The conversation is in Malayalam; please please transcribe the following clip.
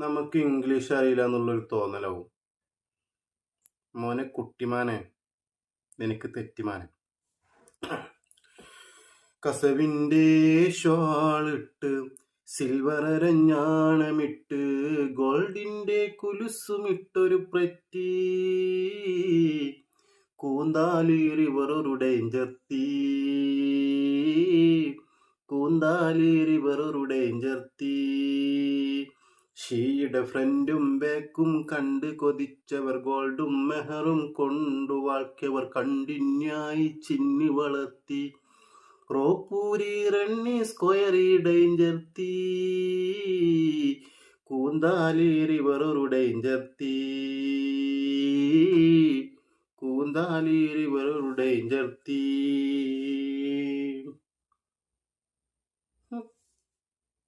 നമുക്ക് ഇംഗ്ലീഷ് അറിയില്ല എന്നുള്ളൊരു തോന്നലാവും. മോനെ കുട്ടിമാനെ, നിനക്ക് തെറ്റിമാനെ. കസവിൻ്റെ ഷാളിട്ട് സിൽവർ അരഞ്ഞാണമിട്ട് ഗോൾഡിൻ്റെ കുലുസുമിട്ടൊരു പ്രറ്റി കൂന്താലി റിവറൊരു ഡേഞ്ചർ തീ, കൂന്താലി റിവറൊരു ഡേഞ്ചർ തീ. ഷീയുടെ ഫ്രണ്ടും ബാക്കും കണ്ട് കൊതിച്ചവർ ഗോൾഡും മെഹറും കൊണ്ടു വാഴ്ക്കവർ കണ്ടിന്യായി ചിന്നി വളർത്തി റോപ്പൂരി റണ്ണി സ്ക്വയറി ഡേഞ്ചർ തീ, കൂന്താലി റിവറൊരു ഡേഞ്ചർ തീ, കൂന്താലി റിവറൊരു ഡേഞ്ചർ തീ.